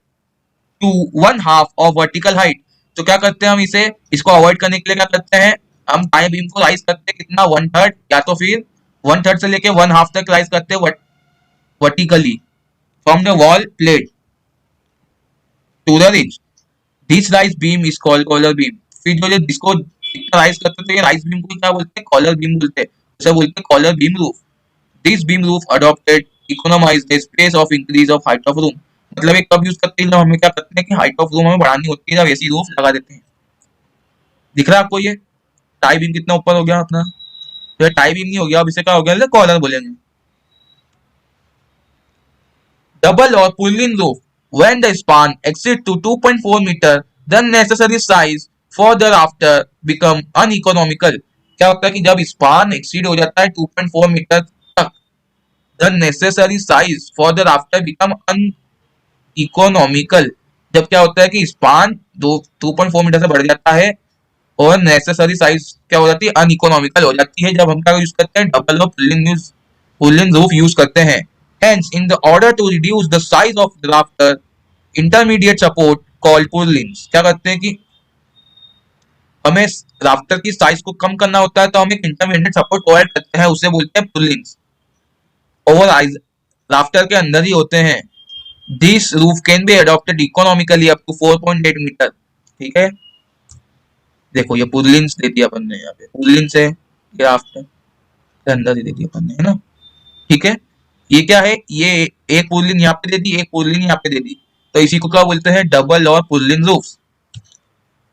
to 1/2 of vertical height. तो क्या करते हैं हम इसे, इसको अवॉइड करने के लिए क्या करते हैं, हम टाई बीम को राइज करते हैं कितना, 1/3 या तो फिर 1/3 से लेके 1/2 तक राइज करते हैं vertically from the wall plate to the ridge. This rise beam is called collar beam. फिर जो जिसको राइज करते हैं तो ये राइज बीम को क्या बोलते हैं, कॉलर बीम बोलते हैं, उसे बोलते हैं collar beam roof. This beam roof adopted economize the space of increase of height of room. मतलब एक कब यूज करते हैं, जब हमें क्या करते हैं कि हाइट ऑफ रूम हमें बढ़ानी होती है, जब ऐसी रूफ लगा देते हैं। दिख रहा है आपको ये टाई बीम कितना ऊपर हो गया अपना, तो ये टाई बीम नहीं हो गया, अब इसे क्या हो गया, कॉलर बोलेंगे। डबल और पुल इन roof when the span exceeds to 2.4 meter the necessary size for the rafter become uneconomical। क्या होता है कि जब स्पान एक्सीड हो जाता है 2.4 मीटर तक, the necessary size for the rafter become uneconomical। जब क्या होता है कि स्पान 2.4 मीटर से बढ़ जाता है और नेसेसरी साइज क्या हो जाती है, अनइकोनॉमिकल हो जाती है, जब हम क्या यूज करते हैं, डबल और पुलिंग रूफ यूज करते हैं। Hence, in the order to reduce the size of the rafter, intermediate support called purlins क्या करते हैं कि हमें राफ्टर की साइज को कम करना होता है, तो हम एक इंटरमीडिएट सपोर्ट प्रोवाइड करते हैं, उसे बोलते हैं पुर्लिन्स। ओवर राफ्टर के अंदर ही होते हैं। This roof can be adopted economically up to 4.8 metre. ठीक है, देखो ये पुर्लिन्स दे दिया अपन ने, यहाँ पे पुर्लिन्स है, ये राफ्टर के अंदर ही दे दिया अपन ने, है ना। ठीक है, ये क्या है, ये एक पुर्लिन यहाँ पे दे दी, एक पुर्लिन यहाँ पे दे दी, तो इसी को क्या बोलते हैं, डबल और पुर्लिन रूफ।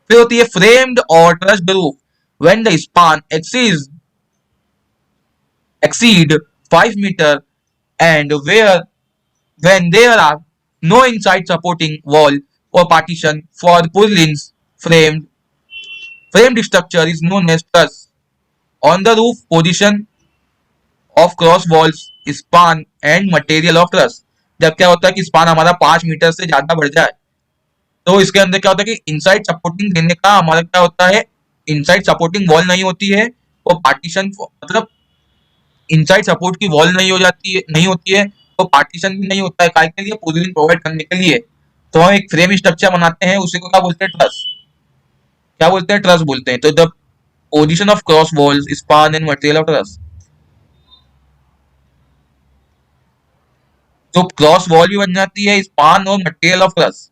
फिर होती है framed or trussed roof when the span exceed 5 meter and when there are no inside supporting wall or partition for purlins, framed structure is known as truss। On the roof position of cross walls span and material of truss। जब क्या होता है कि span हमारा 5 metre से ज्यादा बढ़ जाए, तो इसके अंदर क्या होता है कि इनसाइड सपोर्टिंग देने का हमारा क्या होता है, इनसाइड सपोर्टिंग वॉल नहीं होती है, वो पार्टीशन, मतलब इनसाइड सपोर्ट की वॉल नहीं हो जाती है, नहीं होती है, तो पार्टीशन भी नहीं होता है, काय के लिए, पुलिंग प्रोवाइड करने के लिए। तो हम एक फ्रेम स्ट्रक्चर बनाते हैं, उसी को क्या बोलते हैं, ट्रस। क्या बोलते हैं, ट्रस बोलते हैं। तो the position of cross walls span and material of truss. तो क्रॉस वॉल भी बन जाती है, स्पान और मटेरियल ऑफ ट्रस।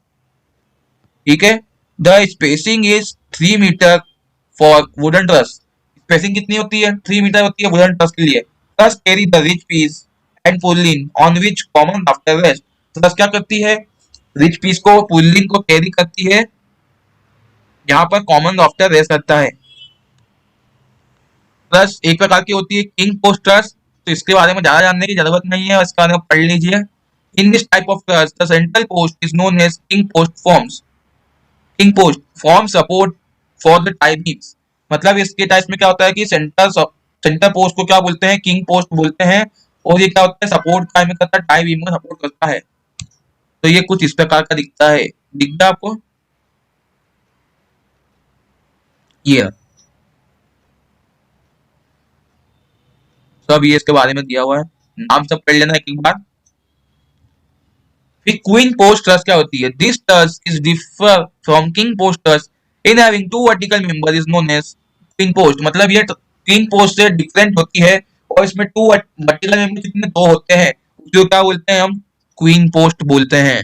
ठीक है, the spacing is 3 metre for wooden truss. Spacing कितनी होती है, 3 मीटर होती है वुडन ट्रस के लिए। Truss carry the ridge piece and purlin on which common rafter rest. Truss क्या करती है, रिच पीस को, पुलिन को कैरी करती है, यहाँ पर कॉमन राफ्टर रेस्ट करता है। ट्रस एक प्रकार की होती है किंग पोस्ट ट्रस। तो इसके बारे में ज्यादा जानने की जरूरत नहीं है, इसके बारे में पढ़ लीजिए। In this type of truss the central post is known as king post forms. King post form support for the typings. मतलब इसके टाइप्स में क्या होता है कि सेंटर पोस्ट को क्या बोलते हैं, किंग पोस्ट बोलते हैं, और ये क्या होता है, सपोर्ट का में करता है, टाई बीम में सपोर्ट करता है। तो ये कुछ इस प्रकार का दिखता है, दिख गया आपको ये सब, ये इसके बारे में दिया हुआ है, नाम सब पढ़ लेना एक बार। फिर क्वीन पोस्ट ट्रस्ट क्या होती है, this truss is differ from king post truss in having two vertical member is known as queen post. मतलब ये किंग पोस्ट से डिफरेंट होती है, और इसमें टू वर्टिकल मेंबर जितने दो होते हैं जो क्या बोलते हैं, हम क्वीन पोस्ट बोलते हैं।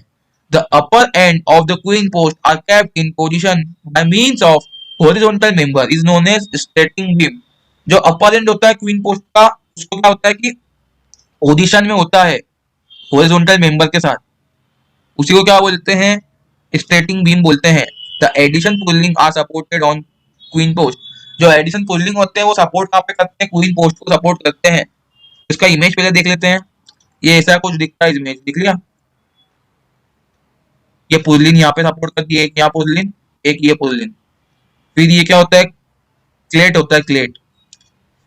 The upper end of the queen post are kept in position by means of horizontal member is known as straining beam. जो अपर एंड होता है क्वीन पोस्ट का, उसको क्या होता है कि पोजीशन में होता है हॉरिजॉन्टल मेंबर के साथ, उसी को क्या बोलते हैं, स्टेटिंग बीम बोलते हैं। The addition purlin are supported on queen post. जो एडिशन पुलिंग होते हैं वो सपोर्ट कहाँ पे करते हैं, क्वीन पोस्ट को सपोर्ट करते हैं। इसका इमेज पहले देख लेते हैं, ये ऐसा कुछ दिखता है, इमेज दिख लिया, ये पुलिन यहाँ पे सपोर्ट करती है, एक यहाँ पुलिन, एक ये पुलिन। फिर ये क्या होता है, क्लेट होता है, क्लेट।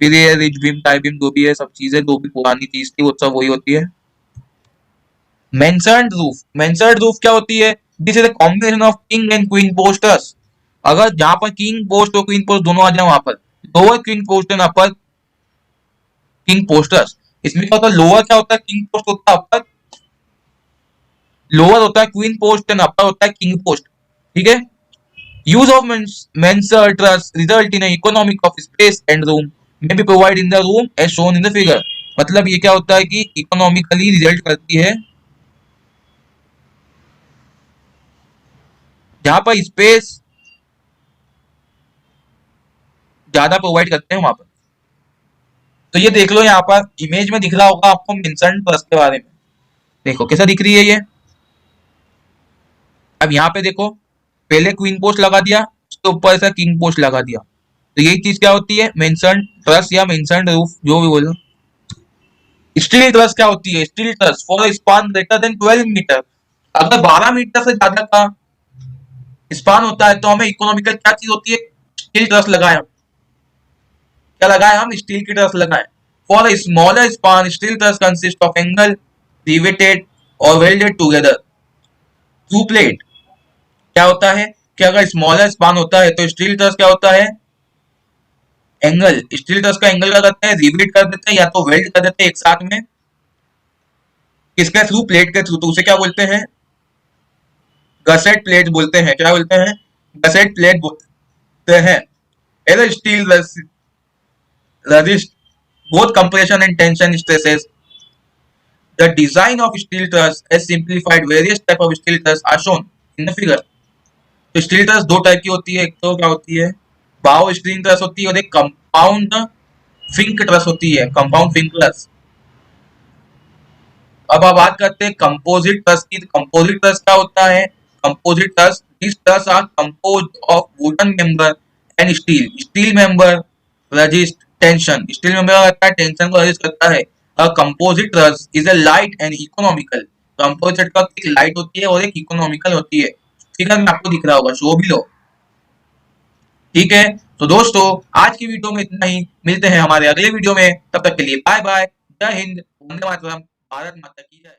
फिर ये रिज बीम, टाई बीम, जो भी है सब चीजें, जो भी पुरानी चीज थी वो सब वही होती है। मेंसर्ड रूफ, मेंसर्ड रूफ क्या होती है, this is a combination of king and queen posters. अगर जहां पर किंग पोस्ट और क्वीन पोस्ट दोनों आ जाए, वहां पर lower queen post and upper king posters. इसमें क्या होता है, लोअर क्या होता है, किंग पोस्ट होता है, अपर लोअर होता है क्वीन पोस्ट एंड अपर होता है किंग पोस्ट। ठीक है। Use of mansard truss result in economic of space and room may be provide in the room as shown in the figure. मतलब ये क्या होता है कि इकोनॉमिकली रिजल्ट करती है, जहां पर स्पेस ज्यादा प्रोवाइड करते हैं वहां पर। तो ये देख लो, यहाँ पर इमेज में दिख रहा होगा आपको मेंशन ट्रस्ट के बारे में, देखो कैसा दिख रही है ये। अब यहाँ पे देखो, पहले क्वीन पोस्ट लगा दिया, उसके ऊपर ऐसा किंग पोस्ट लगा दिया, तो यही चीज क्या होती है, मेंशन ट्रस्ट या मेंशन रूफ, जो भी बोलो। स्टील ट्रस क्या होती है, steel truss for span greater than 12 metre. अगर 12 मीटर से ज्यादा का स्पान होता है तो हमें इकोनॉमिकल क्या चीज होती है, स्टील ट्रस लगाए, क्या लगाए हम, स्टील की ट्रस लगाए। For smaller span steel truss consist of angle riveted और वेल्डेड टुगेदर थ्रू प्लेट। क्या होता है कि अगर स्मॉलर स्पान होता है तो स्टील ट्रस क्या होता है, एंगल, स्टील ट्रस का एंगल क्या करते हैं, रिवेट कर देते हैं या तो वेल्ड कर देते हैं एक साथ में, किसके थ्रू, प्लेट के थ्रू। तो उसे क्या बोलते हैं, गसेट प्लेट बोलते हैं। क्या बोलते हैं, गसेट प्लेट बोलते हैं। As steel resist both compression and tension stresses. The design of steel truss has simplified various type of steel truss are shown in the figure. तो स्टील ट्रस दो type की होती है, एक तो क्या होती है, बाओ स्टील ट्रस होती है, और एक कंपाउंड फिंक ट्रस होती है, कंपाउंड फिंक ट्रस। अब आप बात करते हैं कंपोजिट ट्रस की। कंपोजिट ट्रस क्या होता है, composite truss, this truss are composed of wooden member and steel. Steel member resist tension, steel member करता है टेंशन को रजिस्ट करता है। Composite truss is a light and economical. Composite का एक लाइट होती है और एक इकोनॉमिकल होती है। ठीक है, मैं आपको दिख रहा होगा, शो भी लो। ठीक है, तो दोस्तों आज की वीडियो में इतना ही, मिलते हैं हमारे अगले वीडियो में, तब तक के लिए बाय बाय, जय हिंद, वंदे मातरम, भारत माता की जय।